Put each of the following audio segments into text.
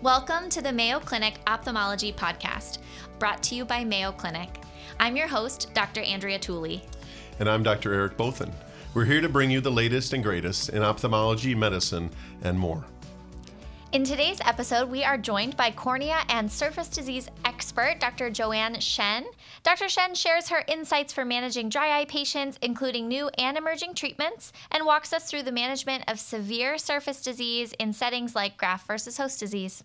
Welcome to the Mayo Clinic Ophthalmology Podcast, brought to you by Mayo Clinic. I'm your host, Dr. Andrea Tooley. And I'm Dr. Eric Bothan. We're here to bring you the latest and greatest in ophthalmology, medicine, and more. In today's episode, we are joined by cornea and surface disease expert, Dr. Joanne Shen. Dr. Shen shares her insights for managing dry eye patients, including new and emerging treatments, and walks us through the management of severe surface disease in settings like graft versus host disease.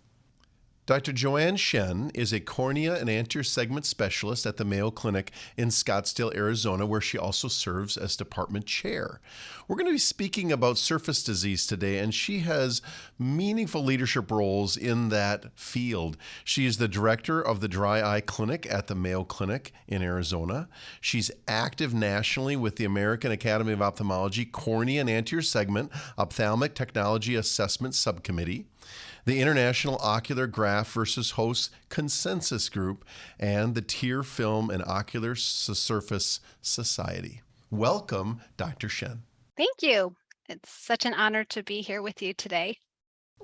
Dr. Joanne Shen is a cornea and anterior segment specialist at the Mayo Clinic in Scottsdale, Arizona, where she also serves as department chair. We're going to be speaking about surface disease today, and she has meaningful leadership roles in that field. She is the director of the Dry Eye Clinic at the Mayo Clinic in Arizona. She's active nationally with the American Academy of Ophthalmology Cornea and Anterior Segment Ophthalmic Technology Assessment Subcommittee, the International Ocular Graft versus Host Consensus Group, and the Tear Film and Ocular Surface Society. Welcome, Dr. Shen. Thank you. It's such an honor to be here with you today.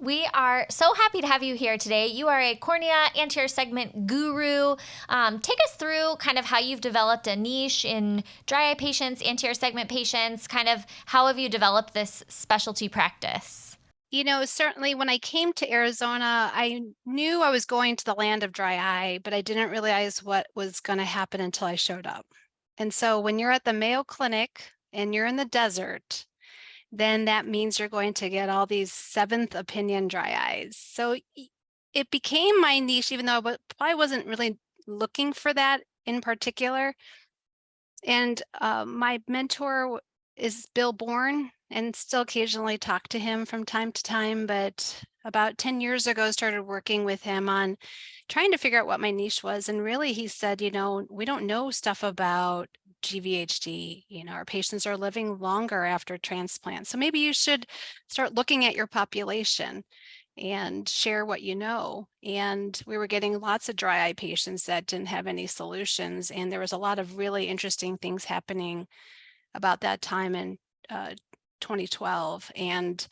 We are so happy to have you here today. You are a cornea anterior segment guru. Take us through kind of how you've developed a niche in dry eye patients, anterior segment patients, kind of how have you developed this specialty practice? You know, certainly when I came to Arizona, I knew I was going to the land of dry eye, but I didn't realize what was going to happen until I showed up. And so when you're at the Mayo Clinic and you're in the desert, then that means you're going to get all these seventh opinion dry eyes. So it became my niche, even though I wasn't really looking for that in particular. And my mentor is Bill Bourne, and still occasionally talk to him from time to time. But about 10 years ago, started working with him on trying to figure out what my niche was. And really, he said, you know, we don't know stuff about GVHD. You know, our patients are living longer after transplant. So maybe you should start looking at your population and share what you know. And we were getting lots of dry eye patients that didn't have any solutions. And there was a lot of really interesting things happening about that time in 2012, and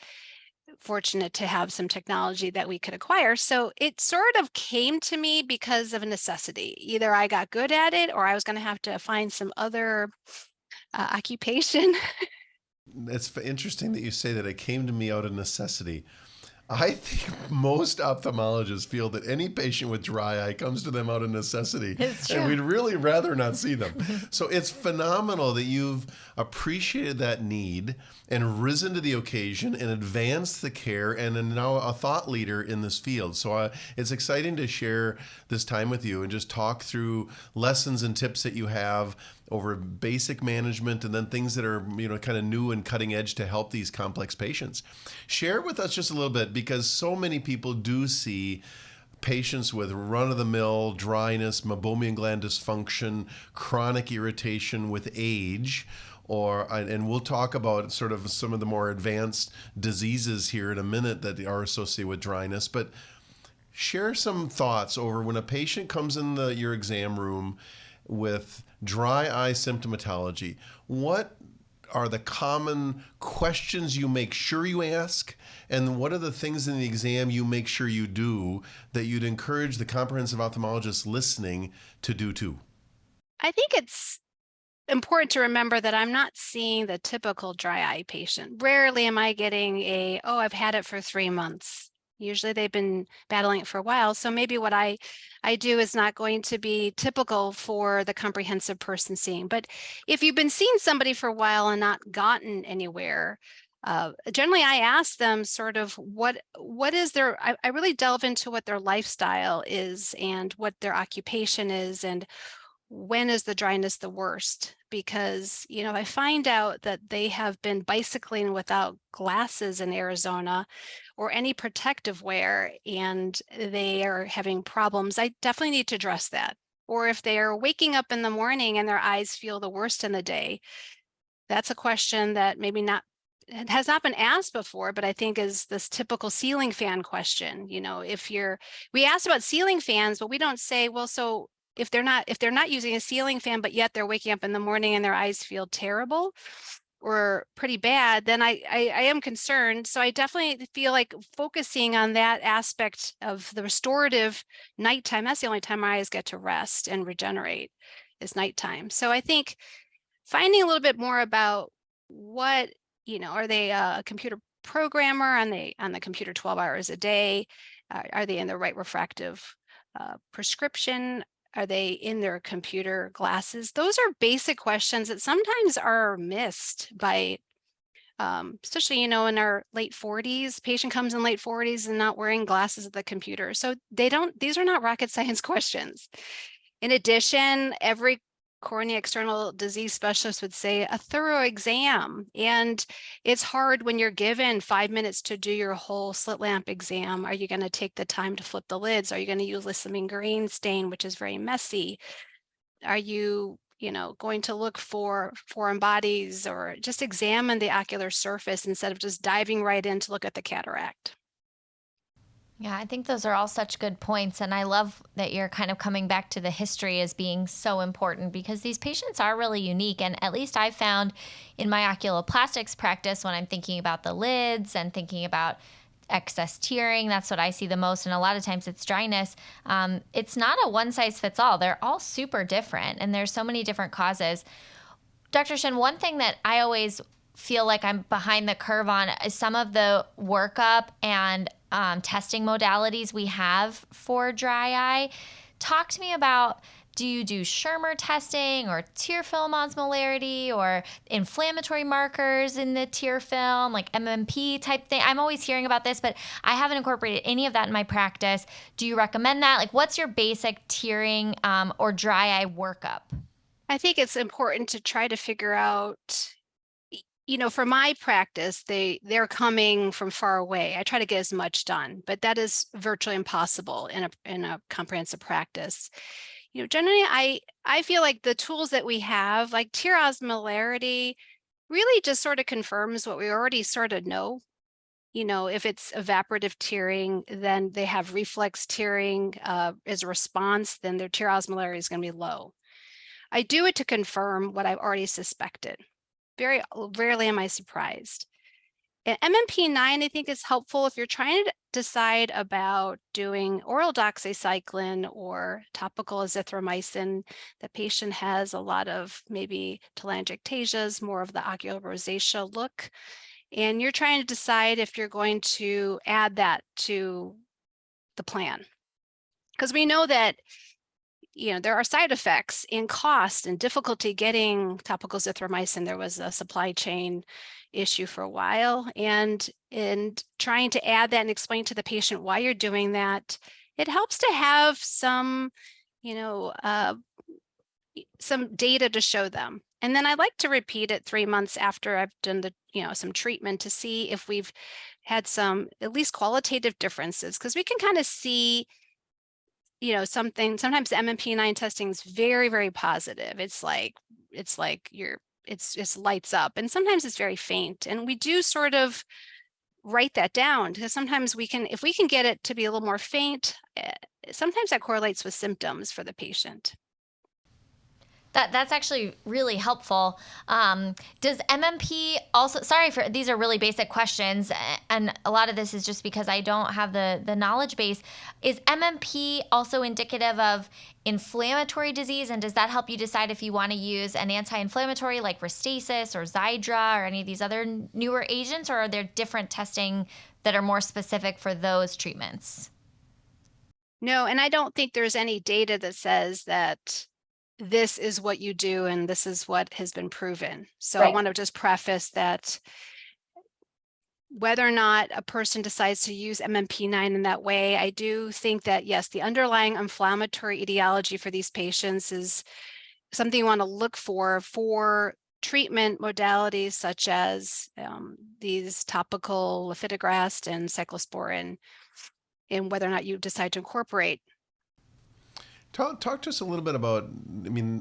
fortunate to have some technology that we could acquire. So it sort of came to me because of a necessity. Either I got good at it or I was going to have to find some other occupation. It's interesting that you say that it came to me out of necessity. I think most ophthalmologists feel that any patient with dry eye comes to them out of necessity, and we'd really rather not see them. So it's phenomenal that you've appreciated that need and risen to the occasion and advanced the care and are now a thought leader in this field. So it's exciting to share this time with you and just talk through lessons and tips that you have over basic management and then things that are, you know, kind of new and cutting edge to help these complex patients. Share with us just a little bit, because so many people do see patients with run-of-the-mill dryness, meibomian gland dysfunction, chronic irritation with age, and we'll talk about sort of some of the more advanced diseases here in a minute that are associated with dryness. But share some thoughts over when a patient comes in your exam room with dry eye symptomatology. What are the common questions you make sure you ask, and what are the things in the exam you make sure you do that you'd encourage the comprehensive ophthalmologist listening to do too? I think it's important to remember that I'm not seeing the typical dry eye patient. Rarely am I getting I've had it for 3 months. Usually they've been battling it for a while. So maybe what I do is not going to be typical for the comprehensive person seeing. But if you've been seeing somebody for a while and not gotten anywhere, generally I ask them sort of what is their, I really delve into what their lifestyle is and what their occupation is and when is the dryness the worst? Because, you know, if I find out that they have been bicycling without glasses in Arizona or any protective wear and they are having problems, I definitely need to address that. Or if they are waking up in the morning and their eyes feel the worst in the day, that's a question that maybe not it has not been asked before, but I think is this typical ceiling fan question. You know, we asked about ceiling fans, but we don't say, well, so if they're not using a ceiling fan, but yet they're waking up in the morning and their eyes feel terrible, or pretty bad, then I am concerned. So I definitely feel like focusing on that aspect of the restorative nighttime, that's the only time my eyes get to rest and regenerate, is nighttime. So I think finding a little bit more about what, are they a computer programmer? On the computer 12 hours a day? Are they in the right refractive prescription? Are they in their computer glasses? Those are basic questions that sometimes are missed by, especially, in our late 40s. Patient comes in late 40s and not wearing glasses at the computer. So these are not rocket science questions. In addition, every cornea external disease specialist would say a thorough exam. And it's hard when you're given 5 minutes to do your whole slit lamp exam. Are you going to take the time to flip the lids? Are you going to use lissamine green stain, which is very messy? Are you, going to look for foreign bodies, or just examine the ocular surface instead of just diving right in to look at the cataract? Yeah, I think those are all such good points. And I love that you're kind of coming back to the history as being so important, because these patients are really unique. And at least I found in my oculoplastics practice, when I'm thinking about the lids and thinking about excess tearing, that's what I see the most. And a lot of times it's dryness. It's not a one size fits all. They're all super different. And there's so many different causes. Dr. Shen, one thing that I always feel like I'm behind the curve on is some of the workup and testing modalities we have for dry eye. Talk to me about, do you do Schirmer testing or tear film osmolarity or inflammatory markers in the tear film, like MMP type thing? I'm always hearing about this, but I haven't incorporated any of that in my practice. Do you recommend that? Like, what's your basic tearing or dry eye workup? I think it's important to try to figure out, for my practice, they're coming from far away. I try to get as much done, but that is virtually impossible in a comprehensive practice. Generally, I feel like the tools that we have, like tear osmolarity, really just sort of confirms what we already sort of know. If it's evaporative tearing, then they have reflex tearing as a response, then their tear osmolarity is going to be low. I do it to confirm what I've already suspected. Very rarely am I surprised. And MMP9, I think, is helpful if you're trying to decide about doing oral doxycycline or topical azithromycin. The patient has a lot of maybe telangiectasias, more of the ocular rosacea look. And you're trying to decide if you're going to add that to the plan. Because we know that there are side effects in cost and difficulty getting topical azithromycin. There was a supply chain issue for a while, and trying to add that and explain to the patient why you're doing that, it helps to have some data to show them. And then I like to repeat it 3 months after I've done some treatment, to see if we've had some at least qualitative differences, because we can kind of see something. Sometimes MMP9 testing is very, very positive. It's like it's just lights up, and sometimes it's very faint. And we do sort of write that down, because sometimes if we can get it to be a little more faint, sometimes that correlates with symptoms for the patient. That's actually really helpful. Does MMP also, sorry for, these are really basic questions, and a lot of this is just because I don't have the knowledge base. Is MMP also indicative of inflammatory disease, and does that help you decide if you want to use an anti-inflammatory like Restasis or Xiidra or any of these other newer agents, or are there different testing that are more specific for those treatments? No, and I don't think there's any data that says that this is what you do and this is what has been proven. So right. I want to just preface that whether or not a person decides to use MMP9 in that way, I do think that, yes, the underlying inflammatory etiology for these patients is something you want to look for treatment modalities such as these topical lifitegrast and cyclosporin, and whether or not you decide to incorporate. Talk to us a little bit about,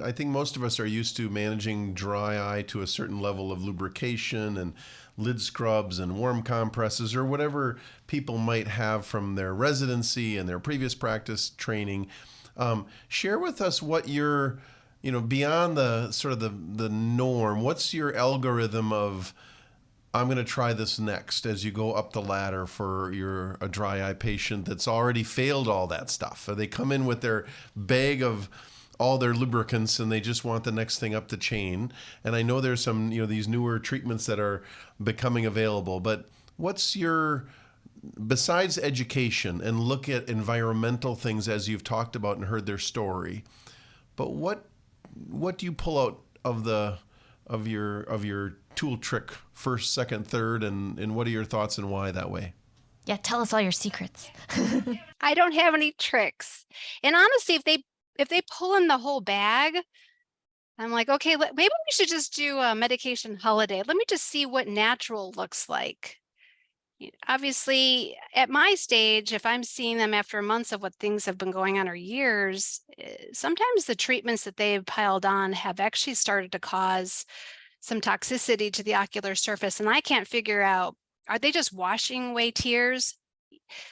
I think most of us are used to managing dry eye to a certain level of lubrication and lid scrubs and warm compresses or whatever people might have from their residency and their previous practice training. Share with us what your beyond the sort of the norm, what's your algorithm of I'm going to try this next as you go up the ladder for a dry eye patient that's already failed all that stuff? Or they come in with their bag of all their lubricants and they just want the next thing up the chain. And I know there's some, these newer treatments that are becoming available, but what's besides education and look at environmental things as you've talked about and heard their story, but what do you pull out of your tool trick, first, second, third, and what are your thoughts and why that way? Yeah, tell us all your secrets. I don't have any tricks. And honestly, if they pull in the whole bag, I'm like, okay, maybe we should just do a medication holiday. Let me just see what natural looks like. Obviously, at my stage, if I'm seeing them after months of what things have been going on or years, sometimes the treatments that they've piled on have actually started to cause some toxicity to the ocular surface. And I can't figure out, are they just washing away tears?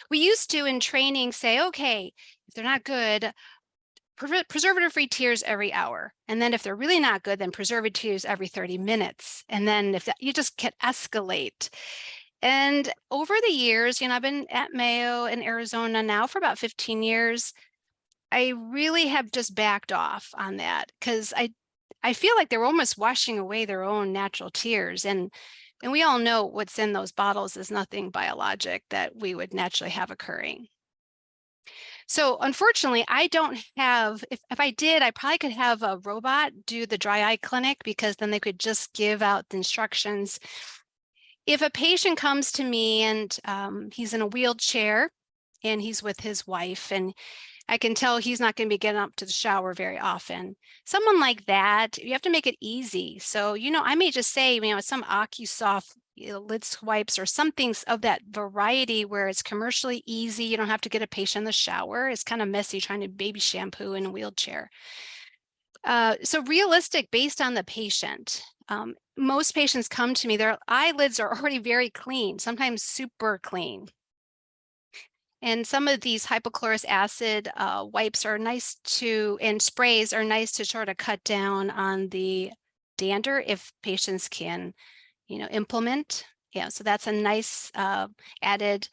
We used to in training say, okay, if they're not good, preservative-free tears every hour. And then if they're really not good, then preservative tears every 30 minutes. And then you just can escalate. And over the years, I've been at Mayo in Arizona now for about 15 years. I really have just backed off on that because I feel like they're almost washing away their own natural tears. And we all know what's in those bottles is nothing biologic that we would naturally have occurring. So unfortunately, I don't have, if I did, I probably could have a robot do the dry eye clinic because then they could just give out the instructions. If a patient comes to me and he's in a wheelchair and he's with his wife and I can tell he's not going to be getting up to the shower very often. Someone like that, you have to make it easy. So, I may just say, some OcuSoft lid wipes or something of that variety where it's commercially easy. You don't have to get a patient in the shower. It's kind of messy trying to baby shampoo in a wheelchair. So realistic based on the patient. Most patients come to me, their eyelids are already very clean, sometimes super clean. And some of these hypochlorous acid wipes are nice and sprays are nice to sort of cut down on the dander if patients can, implement. Yeah, so that's a nice added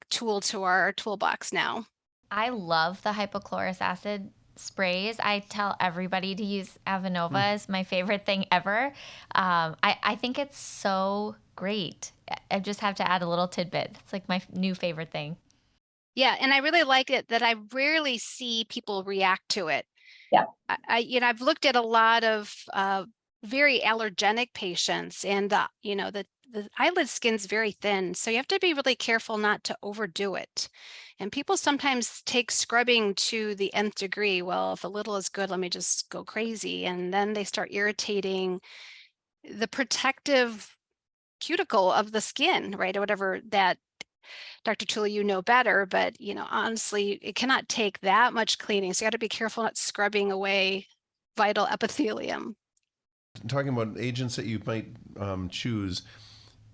tool to our toolbox now. I love the hypochlorous acid sprays. I tell everybody to use Avenova as my favorite thing ever. I think it's so great. I just have to add a little tidbit. It's like my new favorite thing. Yeah, and I really like it that I rarely see people react to it. Yeah. I've looked at a lot of very allergenic patients, and the eyelid skin's very thin, so you have to be really careful not to overdo it. And people sometimes take scrubbing to the nth degree. Well, if a little is good, let me just go crazy, and then they start irritating the protective cuticle of the skin, right, or whatever that. Dr. Tuula, you know better, but honestly, it cannot take that much cleaning. So you got to be careful not scrubbing away vital epithelium. Talking about agents that you might choose,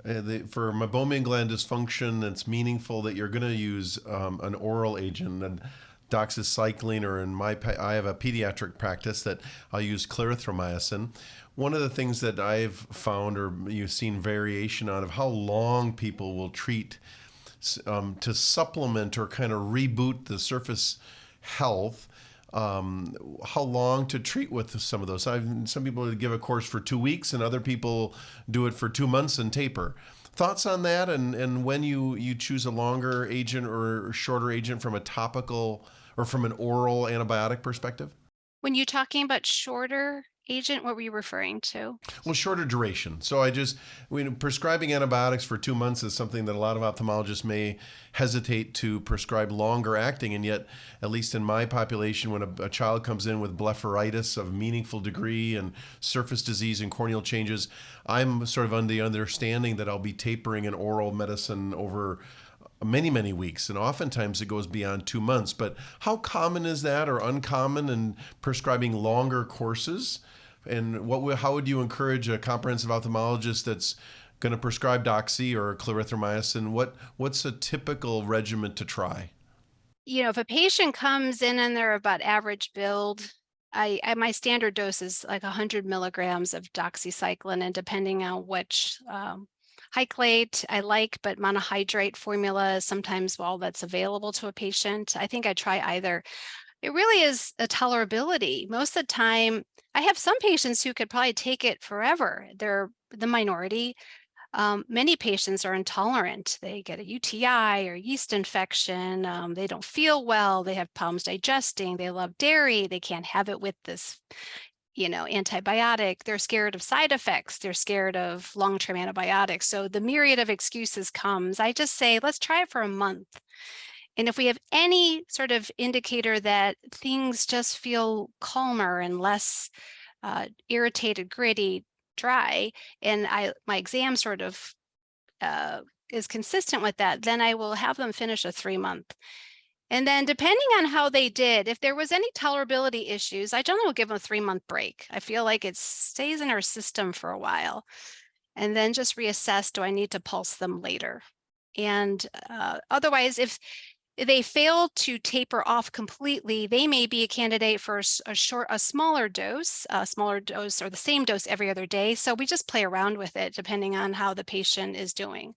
for meibomian gland dysfunction, it's meaningful that you're going to use an oral agent, and doxycycline, or I have a pediatric practice that I'll use clarithromycin. One of the things that I've found, or you've seen variation on, of how long people will treat to supplement or kind of reboot the surface health, how long to treat with some of those. Some people give a course for 2 weeks and other people do it for 2 months and taper. Thoughts on that, and when you choose a longer agent or shorter agent from a topical or from an oral antibiotic perspective? When you're talking about shorter agent, what were you referring to? Well, shorter duration. So prescribing antibiotics for 2 months is something that a lot of ophthalmologists may hesitate to prescribe longer acting. And yet, at least in my population, when a child comes in with blepharitis of meaningful degree and surface disease and corneal changes, I'm sort of under the understanding that I'll be tapering an oral medicine over many, many weeks, and oftentimes it goes beyond 2 months. But how common is that, or uncommon, in prescribing longer courses? And how would you encourage a comprehensive ophthalmologist that's going to prescribe doxy or clarithromycin? What's a typical regimen to try? If a patient comes in and they're about average build, my standard dose is like 100 milligrams of doxycycline, and depending on which Hyclate I like, but monohydrate formula is sometimes all that's available to a patient. I think I try either. It really is a tolerability. Most of the time, I have some patients who could probably take it forever. They're the minority. Many patients are intolerant. They get a UTI or yeast infection. They don't feel well. They have problems digesting. They love dairy. They can't have it with this, antibiotic. They're scared of side effects. They're scared of long-term antibiotics. So the myriad of excuses comes. I just say, let's try it for a month. And if we have any sort of indicator that things just feel calmer and less irritated, gritty, dry, and my exam sort of is consistent with that, then I will have them finish a 3-month. And then depending on how they did, if there was any tolerability issues, I generally will give them a 3-month break. I feel like it stays in our system for a while. And then just reassess, do I need to pulse them later? And otherwise, if they fail to taper off completely, they may be a candidate for a smaller dose or the same dose every other day. So we just play around with it depending on how the patient is doing.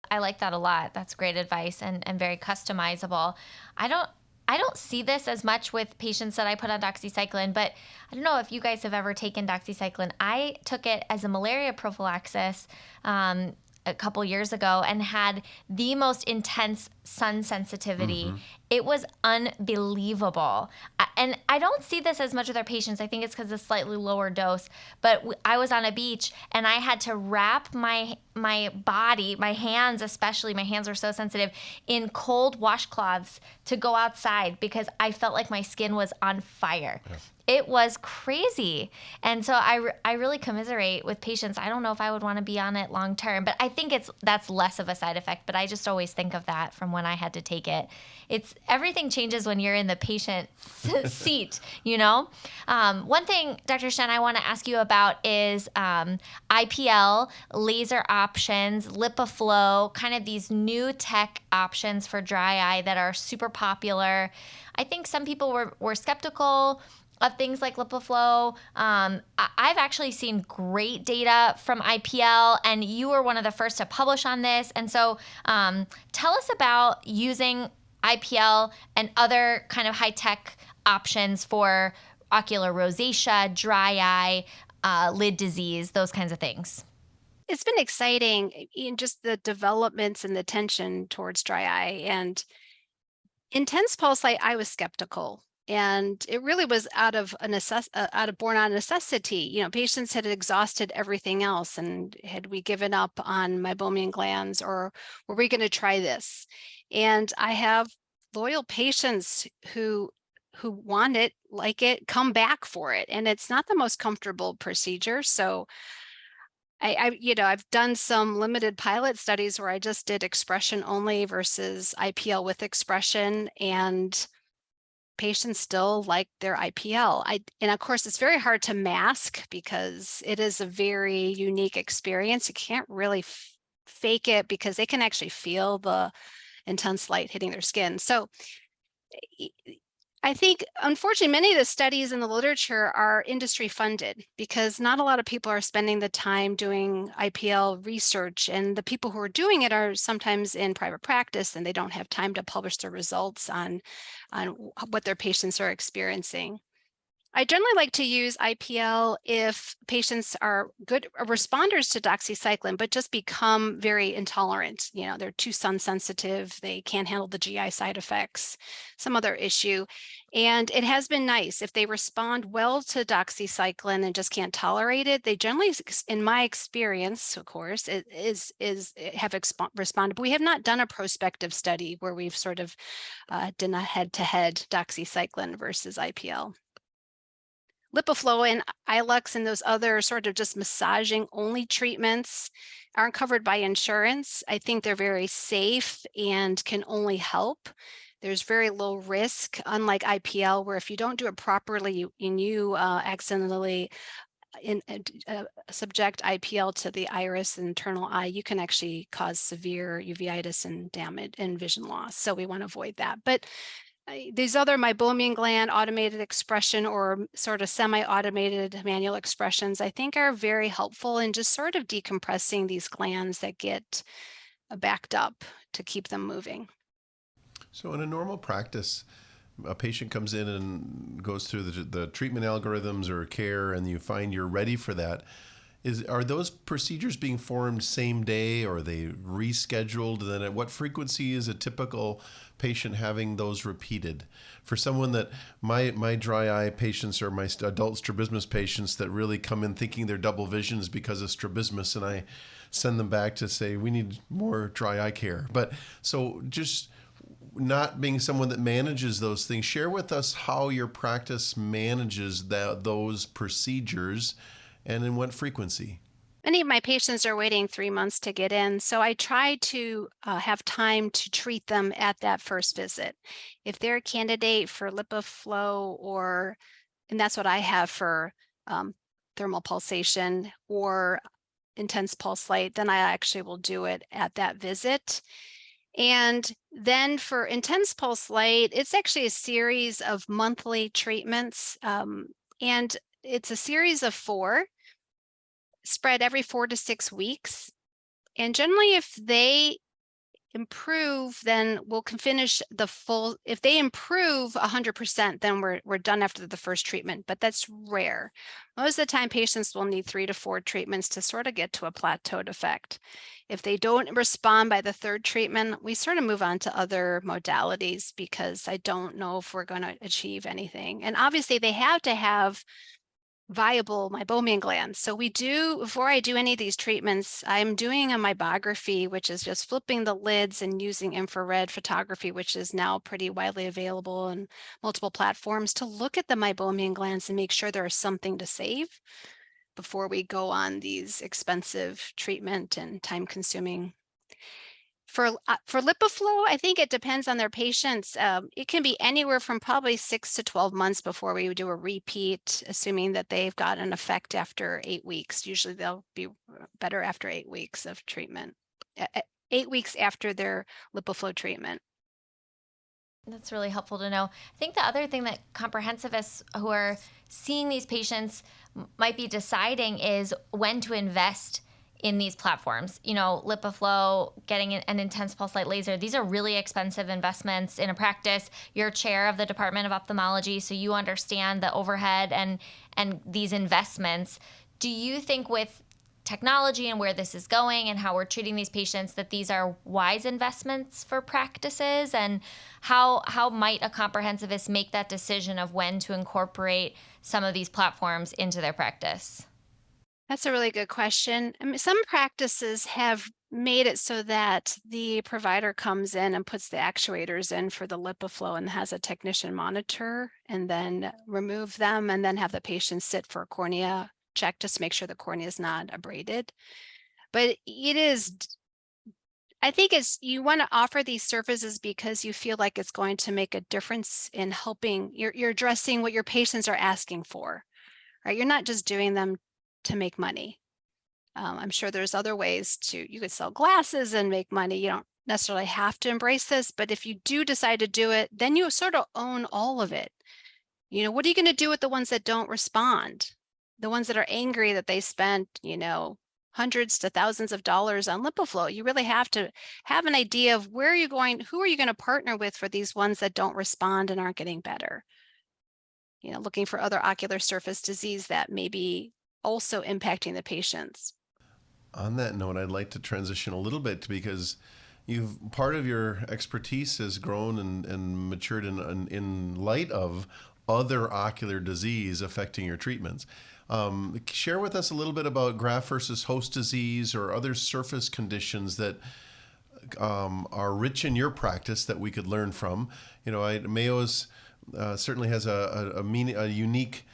I like that a lot. That's great advice and very customizable. I don't see this as much with patients that I put on doxycycline, but I don't know if you guys have ever taken doxycycline. I took it as a malaria prophylaxis a couple years ago and had the most intense sun sensitivity. It was unbelievable. And I don't see this as much with our patients. I think it's because of slightly lower dose. But I was on a beach and I had to wrap my body, my hands especially, my hands were so sensitive, in cold washcloths to go outside because I felt like my skin was on fire. Yes. It was crazy. And so I really commiserate with patients. I don't know if I would want to be on it long term, but I think that's less of a side effect. But I just always think of that from when I had to take it. It's everything changes when you're in the patient seat, One thing, Dr. Shen, I want to ask you about is IPL, laser options, LipiFlow, kind of these new tech options for dry eye that are super popular. I think some people were skeptical of things like LipiFlow. I've actually seen great data from IPL, and you were one of the first to publish on this. And so tell us about using IPL and other kind of high-tech options for ocular rosacea, dry eye, lid disease, those kinds of things. It's been exciting in just the developments and the attention towards dry eye. And intense pulse light, I was skeptical. And it really was born out of necessity. Patients had exhausted everything else, and had we given up on meibomian glands, or were we going to try this? And I have loyal patients who want it, like it, come back for it, and it's not the most comfortable procedure. So I've done some limited pilot studies where I just did expression only versus IPL with expression, and patients still like their IPL. And of course, it's very hard to mask because it is a very unique experience. You can't really fake it because they can actually feel the intense light hitting their skin. So I think, unfortunately, many of the studies in the literature are industry funded because not a lot of people are spending the time doing IPL research, and the people who are doing it are sometimes in private practice and they don't have time to publish their results on what their patients are experiencing. I generally like to use IPL if patients are good responders to doxycycline, but just become very intolerant. They're too sun sensitive. They can't handle the GI side effects, some other issue. And it has been nice. If they respond well to doxycycline and just can't tolerate it, they generally, in my experience, of course, have responded. But we have not done a prospective study where we've sort of done a head-to-head doxycycline versus IPL. LipiFlow and Ilux and those other sort of just massaging only treatments aren't covered by insurance. I think they're very safe and can only help. There's very low risk, unlike IPL, where if you don't do it properly and you accidentally subject IPL to the iris and internal eye, you can actually cause severe uveitis and damage and vision loss. So we want to avoid that. But these other meibomian gland automated expression or sort of semi-automated manual expressions, I think are very helpful in just sort of decompressing these glands that get backed up to keep them moving. So in a normal practice, a patient comes in and goes through the treatment algorithms or care, and you find you're ready for that. Are those procedures being formed same day, or are they rescheduled? And then at what frequency is a typical patient having those repeated? For someone that my dry eye patients are my adult strabismus patients that really come in thinking they're double visions because of strabismus, and I send them back to say we need more dry eye care. But so just not being someone that manages those things, share with us how your practice manages those procedures and in what frequency. Many of my patients are waiting 3 months to get in, so I try to have time to treat them at that first visit. If they're a candidate for LipiFlow, and that's what I have for thermal pulsation or intense pulse light, then I actually will do it at that visit. And then for intense pulse light, it's actually a series of monthly treatments, and it's a series of 4 spread every 4 to 6 weeks. And generally, if they improve, then we'll finish the full. If they improve 100%, then we're done after the first treatment, but that's rare. Most of the time, patients will need 3 to 4 treatments to sort of get to a plateaued effect. If they don't respond by the 3rd treatment, we sort of move on to other modalities because I don't know if we're going to achieve anything. And obviously, they have to have viable meibomian glands. So before I do any of these treatments, I'm doing a meibography, which is just flipping the lids and using infrared photography, which is now pretty widely available on multiple platforms, to look at the meibomian glands and make sure there is something to save before we go on these expensive treatment and time-consuming. For LipiFlow, I think it depends on their patients. It can be anywhere from probably 6 to 12 months before we do a repeat, assuming that they've got an effect after 8 weeks. Usually they'll be better after 8 weeks of treatment, 8 weeks after their LipiFlow treatment. That's really helpful to know. I think the other thing that comprehensivists who are seeing these patients might be deciding is when to invest in these platforms. LipiFlow, getting an intense pulse light laser, these are really expensive investments in a practice. You're chair of the Department of Ophthalmology, so you understand the overhead and these investments. Do you think with technology and where this is going and how we're treating these patients that these are wise investments for practices? And how might a comprehensivist make that decision of when to incorporate some of these platforms into their practice? That's a really good question. I mean, some practices have made it so that the provider comes in and puts the actuators in for the LipiFlow and has a technician monitor and then remove them and then have the patient sit for a cornea check just to make sure the cornea is not abraded. But I think you want to offer these services because you feel like it's going to make a difference in helping. You're addressing what your patients are asking for, right? You're not just doing them to make money. I'm sure there's other ways you could sell glasses and make money. You don't necessarily have to embrace this, but if you do decide to do it, then you sort of own all of it. What are you going to do with the ones that don't respond? The ones that are angry that they spent, hundreds to thousands of dollars on LipiFlow. You really have to have an idea of who are you going to partner with for these ones that don't respond and aren't getting better. Looking for other ocular surface disease that may be also impacting the patients. On that note, I'd like to transition a little bit because part of your expertise has grown and matured in light of other ocular disease affecting your treatments. Share with us a little bit about graft versus host disease or other surface conditions that are rich in your practice that we could learn from. Mayo's certainly has a unique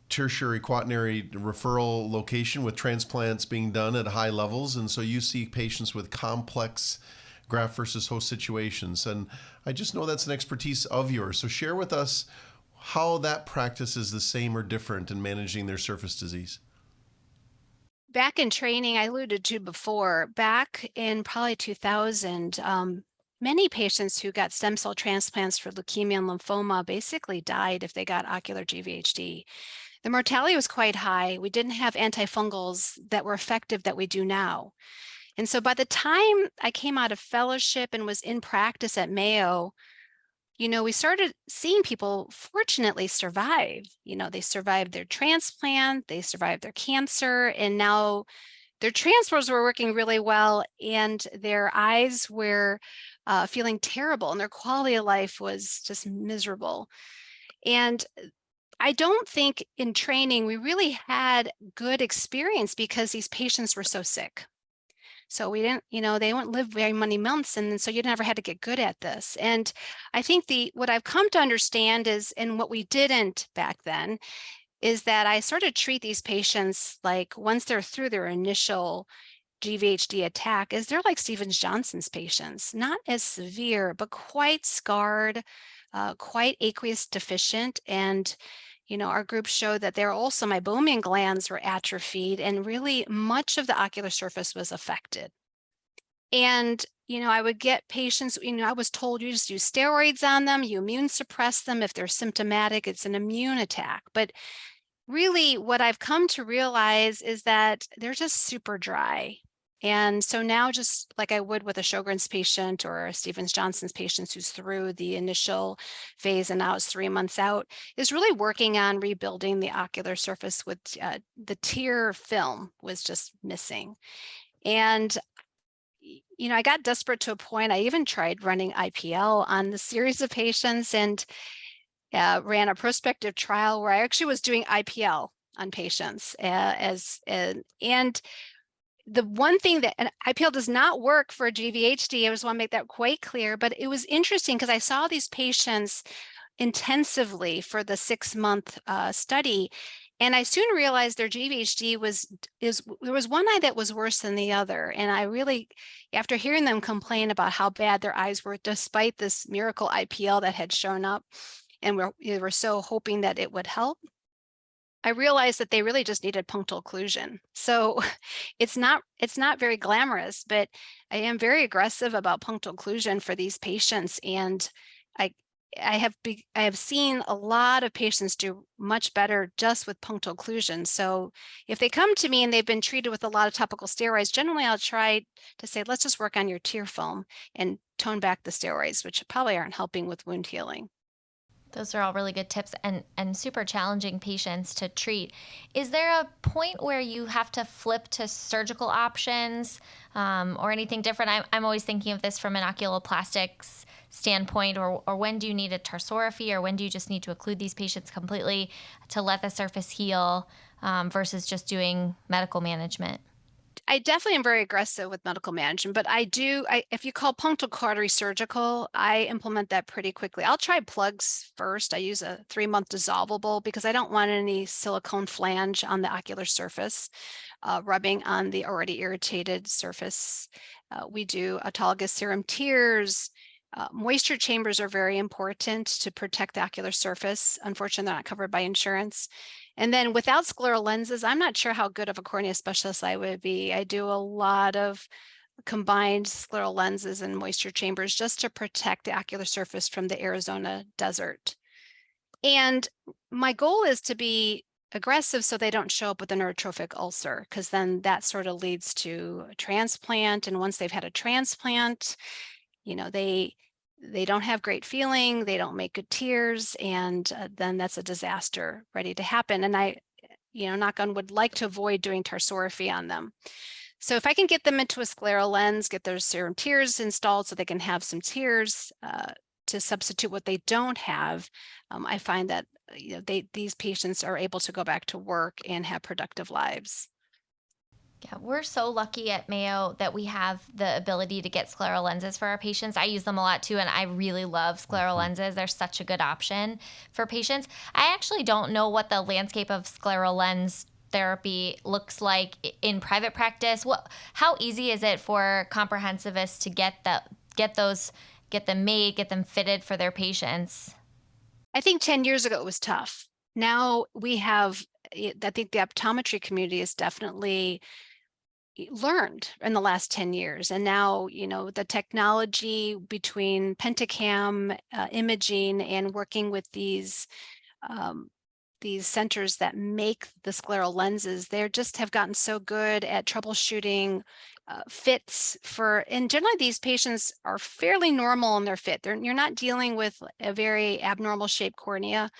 tertiary quaternary referral location with transplants being done at high levels. And so you see patients with complex graft versus host situations. And I just know that's an expertise of yours. So share with us how that practice is the same or different in managing their surface disease. Back in training, I alluded to before, back in probably 2000, many patients who got stem cell transplants for leukemia and lymphoma basically died if they got ocular GVHD. The mortality was quite high. We didn't have antifungals that were effective that we do now. And so by the time I came out of fellowship and was in practice at Mayo, we started seeing people fortunately survive. They survived their transplant, they survived their cancer, and now their transplants were working really well, and their eyes were feeling terrible, and their quality of life was just miserable. And I don't think in training we really had good experience because these patients were so sick. So we didn't, they wouldn't live very many months. And so you never had to get good at this. And I think what I've come to understand is, and what we didn't back then, is that I sort of treat these patients like once they're through their initial GVHD attack, is they're like Stevens-Johnson's patients, not as severe, but quite scarred, quite aqueous deficient. And our group showed that there also meibomian glands were atrophied, and really much of the ocular surface was affected. And, I would get patients, I was told you just use steroids on them, you immune suppress them. If they're symptomatic, it's an immune attack. But really what I've come to realize is that they're just super dry. And so now, just like I would with a Sjogren's patient or a Stevens-Johnson's patient who's through the initial phase and now is 3 months out, is really working on rebuilding the ocular surface with the tear film was just missing. And I got desperate to a point. I even tried running IPL on the series of patients, and ran a prospective trial where I actually was doing IPL on patients and the one thing that, and IPL does not work for GVHD, I just want to make that quite clear, but it was interesting because I saw these patients intensively for the 6-month study. And I soon realized their GVHD there was one eye that was worse than the other. And I really, after hearing them complain about how bad their eyes were, despite this miracle IPL that had shown up, and we were so hoping that it would help, I realized that they really just needed punctal occlusion. So it's not very glamorous, but I am very aggressive about punctal occlusion for these patients. And I have seen a lot of patients do much better just with punctal occlusion. So if they come to me and they've been treated with a lot of topical steroids, generally I'll try to say, let's just work on your tear film and tone back the steroids, which probably aren't helping with wound healing. Those are all really good tips and super challenging patients to treat. Is there a point where you have to flip to surgical options or anything different? I'm always thinking of this from an oculoplastics standpoint, or when do you need a tarsorrhaphy, or when do you just need to occlude these patients completely to let the surface heal versus just doing medical management? I definitely am very aggressive with medical management, but if you call punctal cautery surgical, I implement that pretty quickly. I'll try plugs first. I use a 3-month dissolvable because I don't want any silicone flange on the ocular surface, rubbing on the already irritated surface. We do autologous serum tears. Moisture chambers are very important to protect the ocular surface. Unfortunately, they're not covered by insurance. And then without scleral lenses, I'm not sure how good of a cornea specialist I would be. I do a lot of combined scleral lenses and moisture chambers just to protect the ocular surface from the Arizona desert. And my goal is to be aggressive so they don't show up with a neurotrophic ulcer, because then that sort of leads to a transplant. And once they've had a transplant, they don't have great feeling, they don't make good tears, and then that's a disaster ready to happen. And I, knock on wood, like to avoid doing tarsorrhaphy on them. So if I can get them into a scleral lens, get their serum tears installed so they can have some tears to substitute what they don't have, I find that these patients are able to go back to work and have productive lives. Yeah, we're so lucky at Mayo that we have the ability to get scleral lenses for our patients. I use them a lot too, and I really love scleral lenses. They're such a good option for patients. I actually don't know what the landscape of scleral lens therapy looks like in private practice. How easy is it for comprehensivists to get them made, get them fitted for their patients? I think 10 years ago it was tough. Now I think the optometry community is definitely learned in the last 10 years. And now, the technology between Pentacam imaging and working with these centers that make the scleral lenses, they just have gotten so good at troubleshooting fits and generally these patients are fairly normal in their fit. You're not dealing with a very abnormal shaped cornea.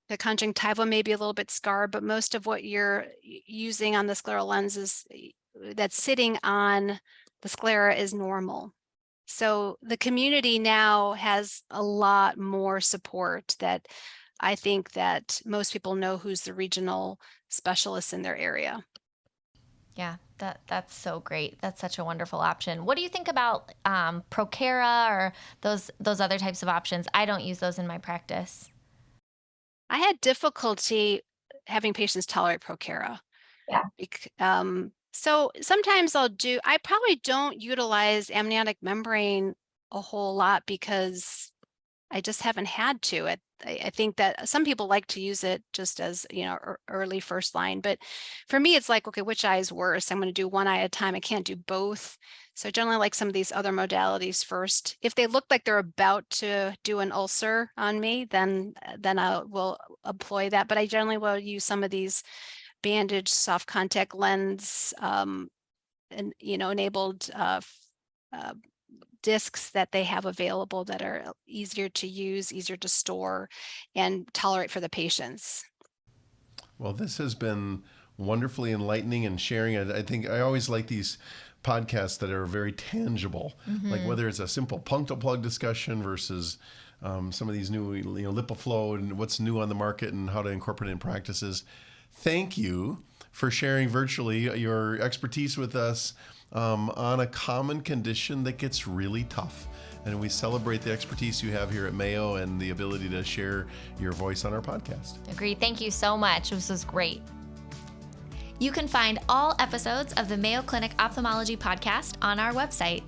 The conjunctiva may be a little bit scarred, but most of what you're using on the scleral lenses that's sitting on the sclera is normal. So the community now has a lot more support that I think that most people know who's the regional specialist in their area. Yeah, that's so great. That's such a wonderful option. What do you think about Procera or those other types of options? I don't use those in my practice. I had difficulty having patients tolerate Procera. Yeah. So sometimes I probably don't utilize amniotic membrane a whole lot because I just haven't had to. I think that some people like to use it just as, early first line. But for me, it's like, okay, which eye is worse? I'm going to do one eye at a time. I can't do both. So generally like some of these other modalities first. If they look like they're about to do an ulcer on me, then I will employ that. But I generally will use some of these bandage soft contact lens enabled discs that they have available that are easier to use, easier to store, and tolerate for the patients. Well, this has been wonderfully enlightening and sharing. I think I always like these podcasts that are very tangible, like whether it's a simple punctal plug discussion versus some of these new LipiFlow and what's new on the market and how to incorporate it in practices. Thank you for sharing virtually your expertise with us on a common condition that gets really tough. And we celebrate the expertise you have here at Mayo and the ability to share your voice on our podcast. Agreed. Thank you so much. This was great. You can find all episodes of the Mayo Clinic Ophthalmology Podcast on our website.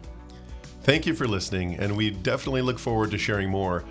Thank you for listening, and we definitely look forward to sharing more